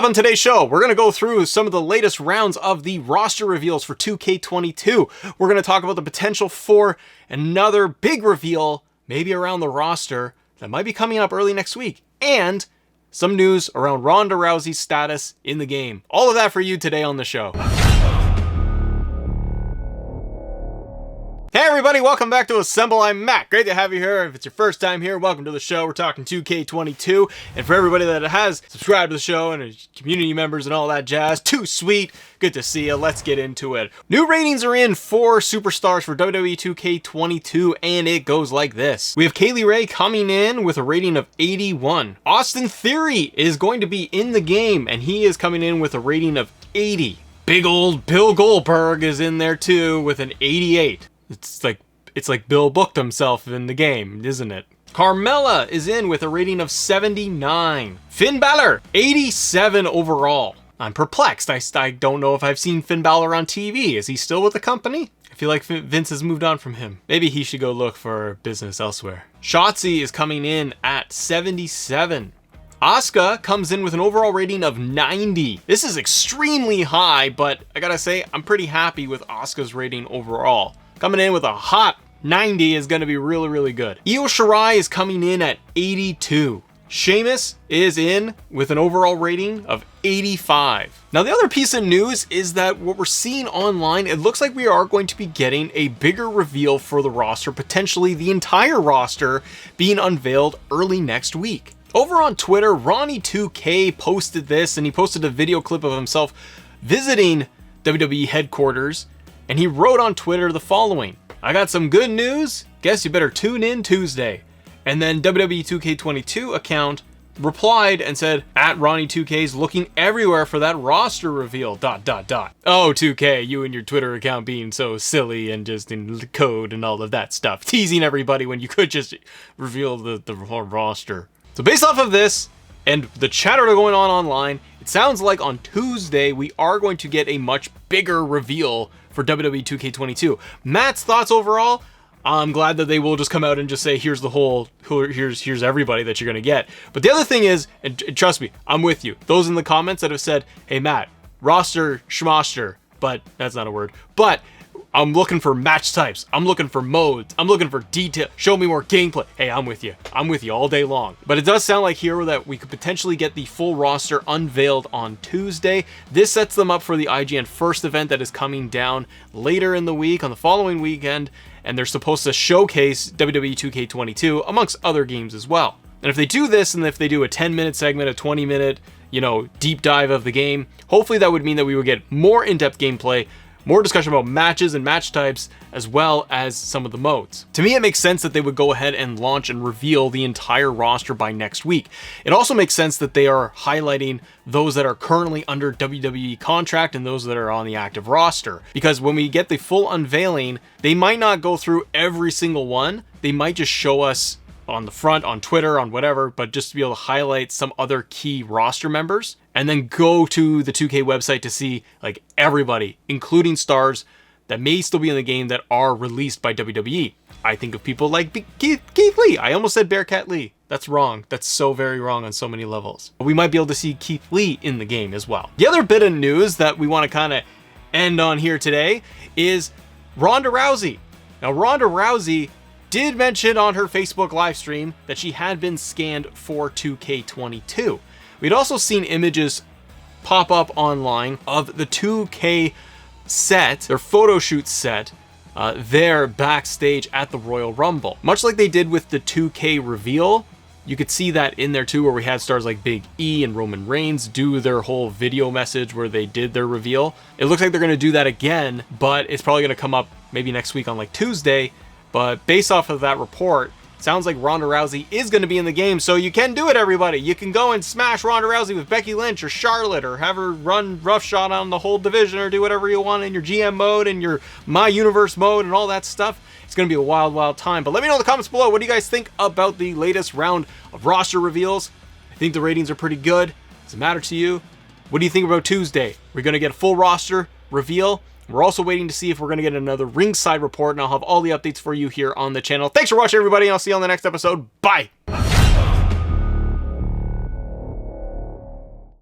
up on today's show, we're going to go through some of the latest rounds of the roster reveals for 2K22. We're going to talk about the potential for another big reveal, maybe around the roster, that might be coming up early next week, and some news around Ronda Rousey's status in the game. All of that for you today on the show. Hey everybody, welcome back to Assemble. I'm Matt. Great to have you here. If it's your first time here, welcome to the show. We're talking 2K22. And for everybody that has subscribed to the show and is community members and all that jazz, too sweet. Good to see you. Let's get into it. New ratings are in for superstars for WWE 2K22, and it goes like this. We have Kaylee Ray coming in with a rating of 81. Austin Theory is going to be in the game, and he is coming in with a rating of 80. Big old Bill Goldberg is in there too with an 88. It's like Bill booked himself in the game, isn't it? Carmella is in with a rating of 79. Finn Balor, 87 overall. I'm perplexed. I don't know if I've seen Finn Balor on TV. Is he still with the company? I feel like Vince has moved on from him. Maybe he should go look for business elsewhere. Shotzi is coming in at 77. Asuka comes in with an overall rating of 90. This is extremely high, but I gotta say, I'm pretty happy with Asuka's rating overall. Coming in with a hot 90 is going to be really, really good. Io Shirai is coming in at 82. Sheamus is in with an overall rating of 85. Now, the other piece of news is that what we're seeing online, it looks like we are going to be getting a bigger reveal for the roster, potentially the entire roster being unveiled early next week. Over on Twitter, Ronnie2K posted this, and he posted a video clip of himself visiting WWE headquarters. And he wrote on Twitter the following: I got some good news, guess you better tune in Tuesday. And then WWE 2K22 account replied and said, at Ronnie2K's looking everywhere for that roster reveal, ... Oh, 2K, you and your Twitter account being so silly and just in code and all of that stuff. Teasing everybody when you could just reveal the whole roster. So based off of this and the chatter going on online, it sounds like on Tuesday we are going to get a much bigger reveal for WWE 2K22. Matt's thoughts overall? I'm glad that they will just come out and just say, here's everybody that you're going to get. But the other thing is, and trust me, I'm with you. Those in the comments that have said, hey Matt, roster schmoster, but that's not a word. But I'm looking for match types. I'm looking for modes. I'm looking for detail. Show me more gameplay. Hey, I'm with you. I'm with you all day long. But it does sound like here that we could potentially get the full roster unveiled on Tuesday. This sets them up for the IGN First event that is coming down later in the week on the following weekend. And they're supposed to showcase WWE 2K22 amongst other games as well. And if they do this, and if they do a 10-minute segment, a 20-minute, deep dive of the game, hopefully that would mean that we would get more in-depth gameplay, more discussion about matches and match types, as well as some of the modes. To me, it makes sense that they would go ahead and launch and reveal the entire roster by next week. It also makes sense that they are highlighting those that are currently under WWE contract and those that are on the active roster. Because when we get the full unveiling, they might not go through every single one. They might just show us on the front, on Twitter, on whatever, but just to be able to highlight some other key roster members, and then go to the 2K website to see like everybody, including stars that may still be in the game that are released by WWE. I think of people like Keith Lee. I almost said Bearcat Lee. That's wrong. That's so very wrong on so many levels. We might be able to see Keith Lee in the game as well. The other bit of news that we want to kind of end on here today is Ronda Rousey. Now, Ronda Rousey did mention on her Facebook live stream that she had been scanned for 2K22. We'd also seen images pop up online of the 2K set, their photo shoot set, there backstage at the Royal Rumble. Much like they did with the 2K reveal, you could see that in there too, where we had stars like Big E and Roman Reigns do their whole video message where they did their reveal. It looks like they're going to do that again, but it's probably going to come up maybe next week on like Tuesday. But based off of that report, sounds like Ronda Rousey is going to be in the game, so you can do it, everybody. You can go and smash Ronda Rousey with Becky Lynch or Charlotte, or have her run roughshod on the whole division, or do whatever you want in your GM mode and your My Universe mode and all that stuff. It's going to be a wild, wild time. But let me know in the comments below, what do you guys think about the latest round of roster reveals? I think the ratings are pretty good. Does it matter to you? What do you think about Tuesday? We're going to get a full roster reveal. We're also waiting to see if we're going to get another ringside report, and I'll have all the updates for you here on the channel. Thanks for watching, everybody, and I'll see you on the next episode. Bye!